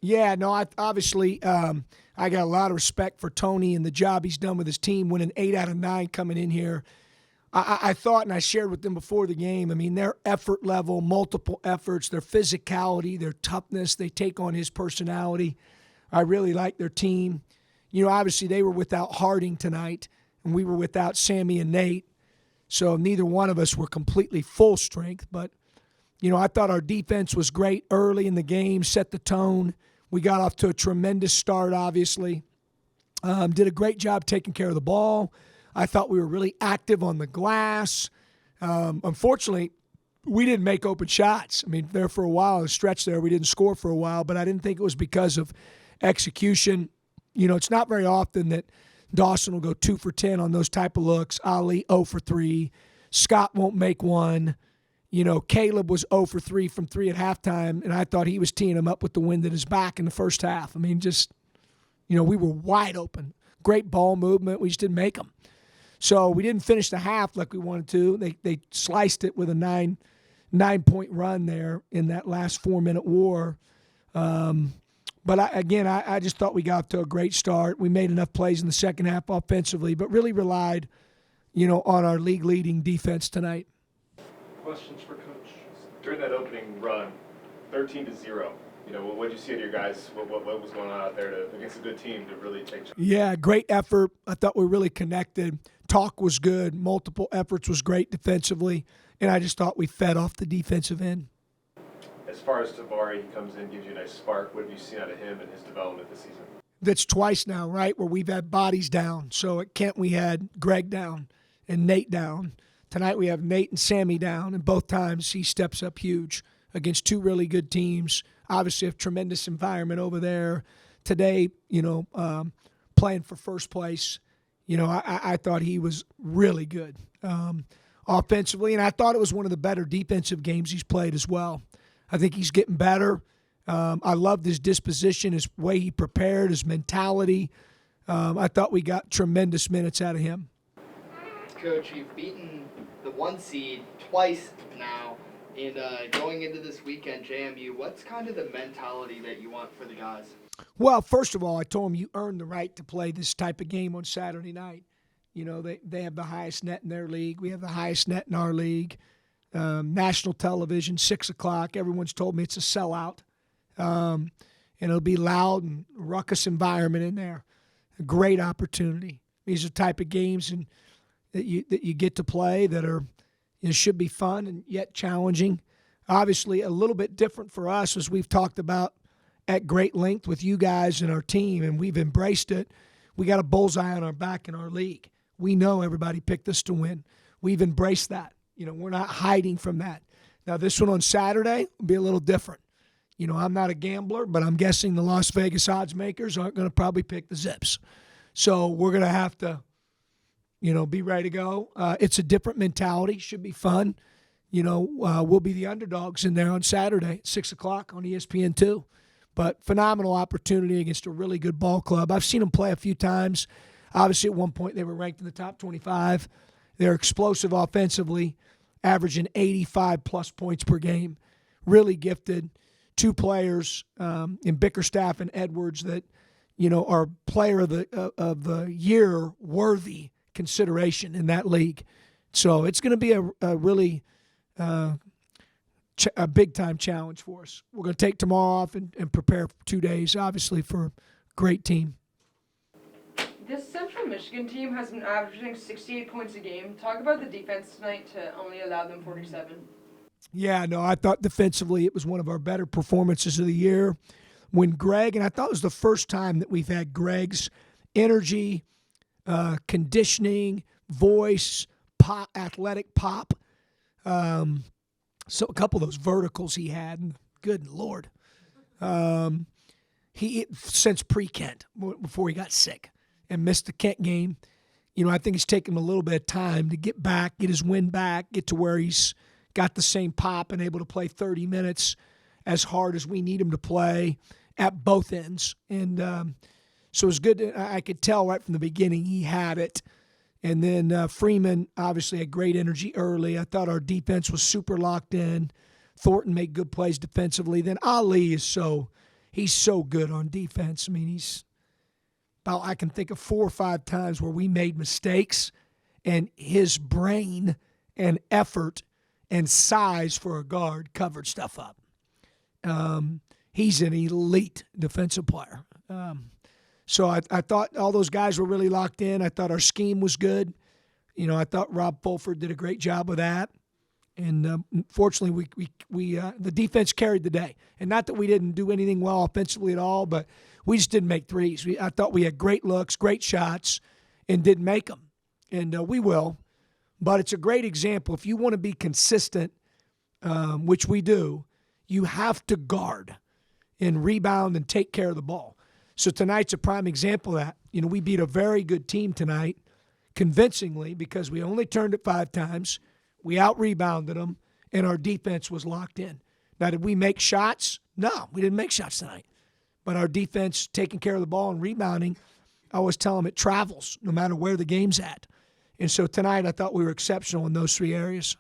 Yeah, no, I got a lot of respect for Tony and the job he's done with his team, winning 8 out of 9 coming in here. I thought, and I shared with them before the game, I mean, their effort level, multiple efforts, their physicality, their toughness, they take on his personality. I really like their team. Obviously they were without Harding tonight, and we were without Sammy and Nate, so neither one of us were completely full strength. But, I thought our defense was great early in the game, set the tone. We got off to a tremendous start, obviously. Did a great job taking care of the ball. I thought we were really active on the glass. Unfortunately, we didn't make open shots. I mean, there for a while, a stretch there, we didn't score for a while, but I didn't think it was because of execution. It's not very often that Dawson will go 2 for 10 on those type of looks. Ali 0 for 3. Scott won't make one. Caleb was 0 for 3 from 3 at halftime, and I thought he was teeing him up with the wind at his back in the first half. I mean, we were wide open. Great ball movement. We just didn't make them. So we didn't finish the half like we wanted to. They sliced it with a 9-point run there in that last 4-minute war. But I just thought we got off to a great start. We made enough plays in the second half offensively, but really relied, on our league-leading defense tonight. Questions for Coach? During that opening run, 13-0. What did you see at your guys? What was going on out there against a good team to really take charge? Yeah, great effort. I thought we were really connected. Talk was good. Multiple efforts was great defensively, and I just thought we fed off the defensive end. As far as Tavari, he comes in, gives you a nice spark. What have you seen out of him and his development this season? That's twice now, right, where we've had bodies down. So at Kent we had Greg down and Nate down. Tonight we have Nate and Sammy down, and both times he steps up huge against 2 really good teams. Obviously a tremendous environment over there. Today, playing for first place, I thought he was really good offensively, and I thought it was one of the better defensive games he's played as well. I think he's getting better. I loved his disposition, his way he prepared, his mentality. I thought we got tremendous minutes out of him. Coach, you've beaten the 1 seed twice now. And going into this weekend, JMU, what's kind of the mentality that you want for the guys? Well, first of all, I told them you earn the right to play this type of game on Saturday night. They have the highest net in their league. We have the highest net in our league. National television, 6 o'clock. Everyone's told me it's a sellout. And it'll be loud and ruckus environment in there. A great opportunity. These are the type of games that you get to play that are should be fun and yet challenging. Obviously, a little bit different for us, as we've talked about at great length with you guys and our team, and we've embraced it. We got a bullseye on our back in our league. We know everybody picked us to win. We've embraced that. We're not hiding from that. Now, this one on Saturday will be a little different. I'm not a gambler, but I'm guessing the Las Vegas odds makers aren't going to probably pick the Zips. So we're going to have to be ready to go. It's a different mentality. Should be fun. We'll be the underdogs in there on Saturday at 6 o'clock on ESPN2. But phenomenal opportunity against a really good ball club. I've seen them play a few times. Obviously, at one point, they were ranked in the top 25. They're explosive offensively, averaging 85-plus points per game. Really gifted. 2 players in Bickerstaff and Edwards that, are player of the year worthy consideration in that league. So it's going to be a really a big-time challenge for us. We're going to take tomorrow off and prepare for 2 days, obviously, for a great team. This Central Michigan team has been averaging 68 points a game. Talk about the defense tonight to only allow them 47. Yeah, no, I thought defensively it was one of our better performances of the year. When Greg, and I thought it was the first time that we've had Greg's energy, conditioning, voice, pop, athletic pop. So a couple of those verticals he had, and good Lord. He since pre-Kent, before he got sick and missed the Kent game, I think it's taken him a little bit of time to get back, get his wind back, get to where he's got the same pop and able to play 30 minutes as hard as we need him to play at both ends. And so it was good. I could tell right from the beginning he had it. And then Freeman obviously had great energy early. I thought our defense was super locked in. Thornton made good plays defensively. Then Ali is He's so good on defense. I mean, I can think of 4 or 5 times where we made mistakes, and his brain and effort and size for a guard covered stuff up. He's an elite defensive player. So I thought all those guys were really locked in. I thought our scheme was good. I thought Rob Fulford did a great job with that. And fortunately, we the defense carried the day. And not that we didn't do anything well offensively at all, but we just didn't make threes. I thought we had great looks, great shots, and didn't make them. And we will. But it's a great example. If you want to be consistent, which we do, you have to guard and rebound and take care of the ball. So tonight's a prime example of that. We beat a very good team tonight convincingly because we only turned it 5 times. We out-rebounded them, and our defense was locked in. Now, did we make shots? No, we didn't make shots tonight. But our defense, taking care of the ball and rebounding, I always tell them it travels no matter where the game's at. And so tonight I thought we were exceptional in those 3 areas.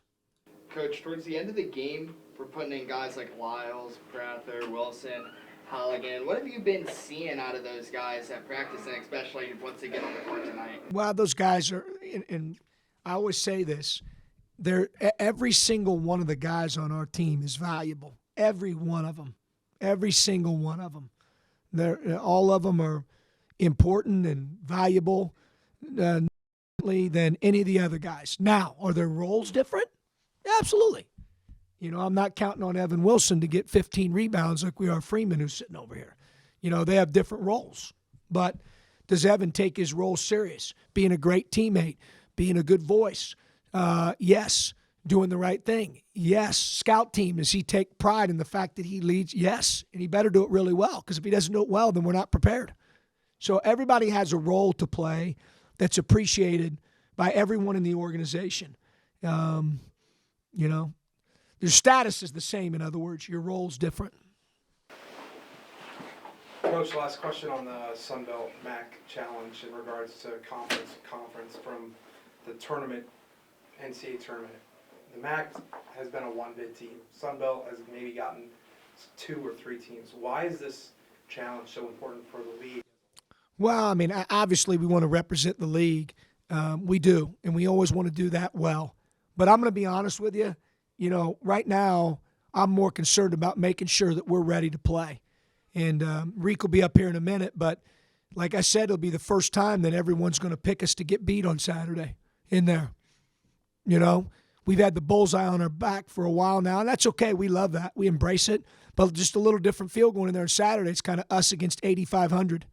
Coach, towards the end of the game, we're putting in guys like Lyles, Prather, Wilson, Halligan. What have you been seeing out of those guys at practice, and especially once they get on the court tonight? Well, those guys are, and I always say this, every single one of the guys on our team is valuable. Every one of them. Every single one of them. All of them are important and valuable than any of the other guys. Now, are their roles different? Absolutely. I'm not counting on Evan Wilson to get 15 rebounds like we are Freeman, who's sitting over here. They have different roles. But does Evan take his role serious? Being a great teammate, being a good voice. Yes. Doing the right thing. Yes. Scout team, does he take pride in the fact that he leads? Yes. And he better do it really well, because if he doesn't do it well, then we're not prepared. So everybody has a role to play that's appreciated by everyone in the organization. Your status is the same. In other words, your role's different. Coach, last question on the Sunbelt MAC Challenge in regards to conference from the tournament, NCAA tournament. The MAC has been a one-bid team. Sunbelt has maybe gotten 2 or 3 teams. Why is this challenge so important for the league? Well, obviously we want to represent the league. We do, and we always want to do that well. But I'm going to be honest with you. Right now I'm more concerned about making sure that we're ready to play. And Reek will be up here in a minute, but like I said, it'll be the first time that everyone's going to pick us to get beat on Saturday in there. We've had the bullseye on our back for a while now, and that's okay. We love that. We embrace it. But just a little different feel going in there on Saturday. It's kind of us against 8,500.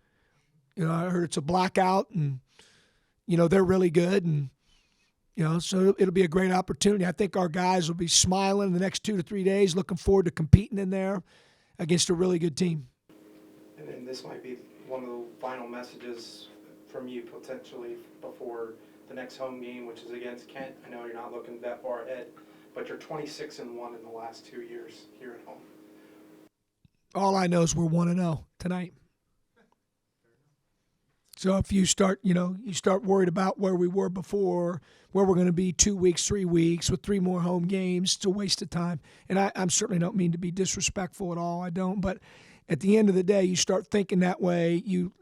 I heard it's a blackout, and, they're really good. And, so it'll be a great opportunity. I think our guys will be smiling in the next 2 to 3 days, looking forward to competing in there against a really good team. And then this might be one of the final messages from you potentially before the next home game, which is against Kent. I know you're not looking that far ahead, but you're 26-1 in the last 2 years here at home. All I know is we're 1-0 tonight. So if you start worried about where we were before, where we're going to be 2 weeks, 3 weeks with 3 more home games, it's a waste of time. And I certainly don't mean to be disrespectful at all. I don't. But at the end of the day, you start thinking that way. You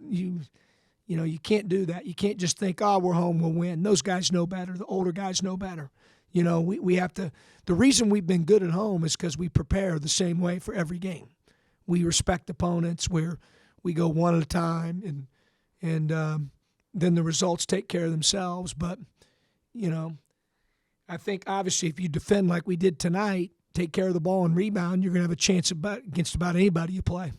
can't do that. You can't just think, we're home, we'll win. Those guys know better. The older guys know better. We have to. The reason we've been good at home is because we prepare the same way for every game. We respect opponents. We go one at a time, and then the results take care of themselves. But, I think obviously if you defend like we did tonight, take care of the ball and rebound, you're going to have a chance against about anybody you play.